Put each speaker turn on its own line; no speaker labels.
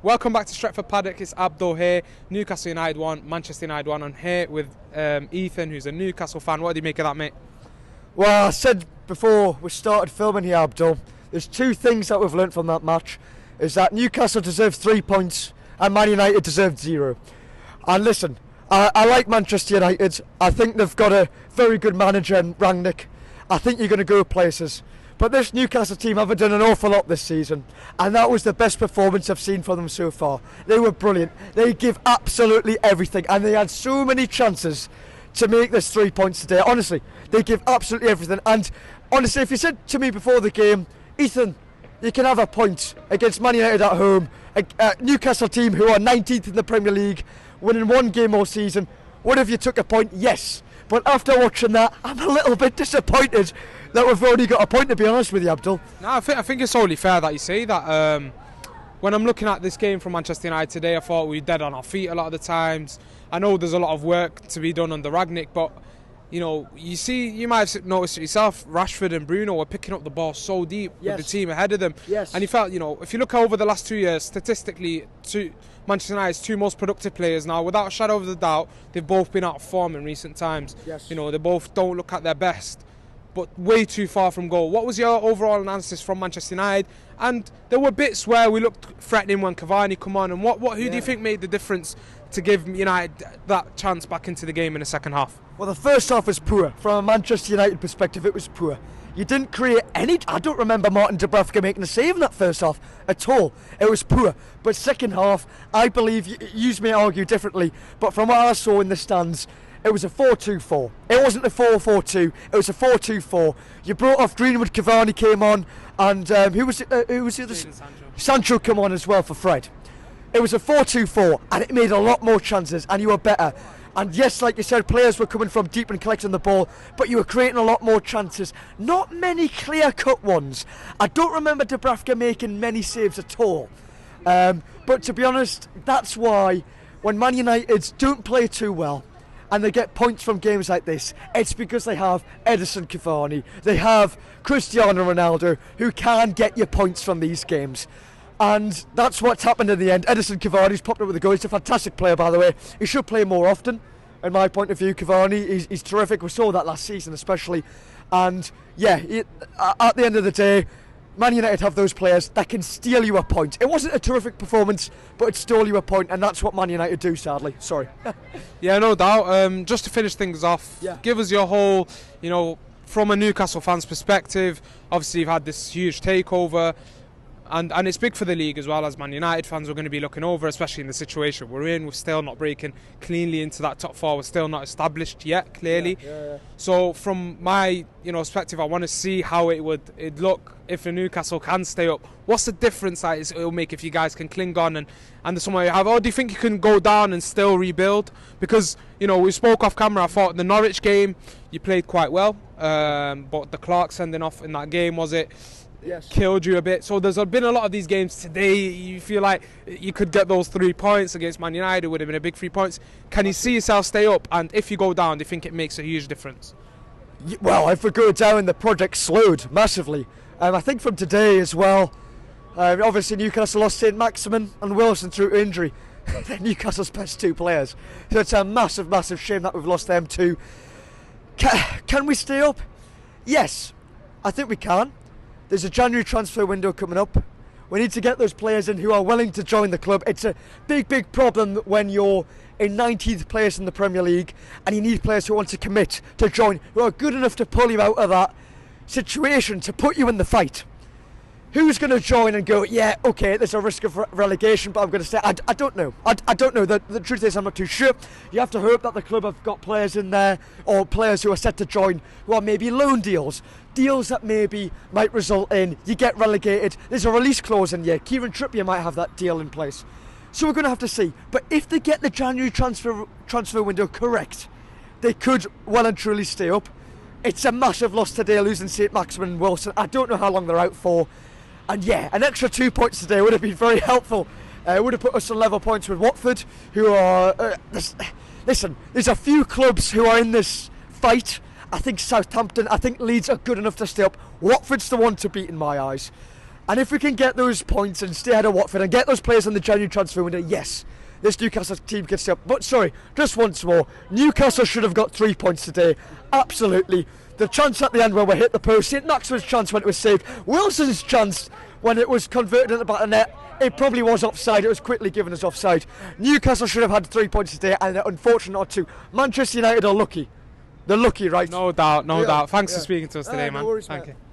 Welcome back to Stretford Paddock. It's Abdul here. Newcastle United 1, Manchester United 1. I'm here with Ethan, who's a Newcastle fan. What do you make of that, mate?
Well, I said before we started filming here, Abdul, there's two things that we've learnt from that match. Is that Newcastle deserved 3 points and Man United deserved 0. And listen, I like Manchester United. I think they've got a very good manager in Rangnick. I think you're going to go places. But this Newcastle team haven't done an awful lot this season, and that was the best performance I've seen from them so far. They were brilliant. They give absolutely everything, and they had so many chances to make this 3 points today. Honestly, they give absolutely everything. And honestly, if you said to me before the game, Ethan, you can have a point against Man United at home, a Newcastle team who are 19th in the Premier League, winning one game all season, what if you took a point? Yes. But after watching that, I'm a little bit disappointed that we've only got a point, to be honest with you, Abdul.
No, I think it's only fair that you say that. When I'm looking at this game from Manchester United today, I thought we were dead on our feet a lot of the times. I know there's a lot of work to be done under Rangnick, but you might have noticed it yourself, Rashford and Bruno were picking up the ball so deep with the team ahead of them.
Yes.
And you felt, if you look over the last 2 years, statistically, Manchester United's two most productive players now, without a shadow of a doubt, they've both been out of form in recent times.
Yes.
They both don't look at their best, but way too far from goal. What was your overall analysis from Manchester United? And there were bits where we looked threatening when Cavani come on, and who do you think made the difference to give United that chance back into the game in the second half?
Well, the first half was poor. From a Manchester United perspective, it was poor. You didn't create any... I don't remember Martin Dubravka making a save in that first half at all. It was poor. But second half, I believe, you may argue differently, but from what I saw in the stands, it was a 4-2-4. It wasn't a 4-4-2. It was a 4-2-4. You brought off Greenwood, Cavani came on, and who was the other? Sancho come on as well for Fred. It was a 4-2-4, and it made a lot more chances, and you were better. And yes, like you said, players were coming from deep and collecting the ball, but you were creating a lot more chances. Not many clear-cut ones. I don't remember Dubravka making many saves at all. But to be honest, that's why when Man United don't play too well, and they get points from games like this, it's because they have Edison Cavani, they have Cristiano Ronaldo, who can get you points from these games. And that's what's happened in the end. Edison Cavani's popped up with a goal. He's a fantastic player, by the way. He should play more often, in my point of view. Cavani, he's terrific. We saw that last season especially. And yeah, at the end of the day, Man United have those players that can steal you a point. It wasn't a terrific performance, but it stole you a point, and that's what Man United do, sadly. Sorry.
Yeah, no doubt. Just to finish things off, give us your whole, from a Newcastle fan's perspective. Obviously, you've had this huge takeover. And it's big for the league as well. As Man United fans, we're going to be looking over, especially in the situation we're in. We're still not breaking cleanly into that top four. We're still not established yet, clearly.
Yeah.
So from my perspective, I want to see how it'd look if the Newcastle can stay up. What's the difference that it'll make if you guys can cling on and there's somewhere you have? Or do you think you can go down and still rebuild? Because we spoke off camera. I thought the Norwich game you played quite well, but the Clark sending off in that game killed you a bit. So there's been a lot of these games today. You feel like you could get those 3 points against Man United. It would have been a big 3 points. Can you see yourself stay up? And if you go down, do you think it makes a huge difference?
Well, if we go down, the project slowed massively. I think from today as well, obviously Newcastle lost St. Maximin and Wilson through injury. They're Newcastle's best 2 players. So it's a massive, massive shame that we've lost them too. Can we stay up? Yes, I think we can. There's a January transfer window coming up. We need to get those players in who are willing to join the club. It's a big, big problem when you're in 19th place in the Premier League and you need players who want to commit to join, who are good enough to pull you out of that situation, to put you in the fight. Who's going to join and go, yeah, okay, there's a risk of relegation, but I'm going to stay? I don't know. I don't know. The truth is, I'm not too sure. You have to hope that the club have got players in there, or players who are set to join, who are maybe loan deals that maybe might result in you get relegated. There's a release clause in here. Kieran Trippier might have that deal in place. So we're going to have to see. But if they get the January transfer window correct, they could well and truly stay up. It's a massive loss today, losing St. Maximin and Wilson. I don't know how long they're out for. And yeah, an extra 2 points today would have been very helpful. It would have put us on level points with Watford, who are... listen, there's a few clubs who are in this fight. I think Southampton, I think Leeds are good enough to stay up. Watford's the one to beat in my eyes. And if we can get those points and stay ahead of Watford and get those players in the January transfer window, yes, this Newcastle team can stay up. But sorry, just once more, Newcastle should have got 3 points today. Absolutely. The chance at the end where we hit the post, St Maximin's chance when it was saved, Wilson's chance when it was converted into the back of the net, it probably was offside. It was quickly given as offside. Newcastle should have had 3 points today, and they're unfortunate not to. Manchester United are lucky. They're lucky, right?
No doubt, no doubt. Thanks for speaking to us today,
no
man.
worries,
Thank
mate.
you.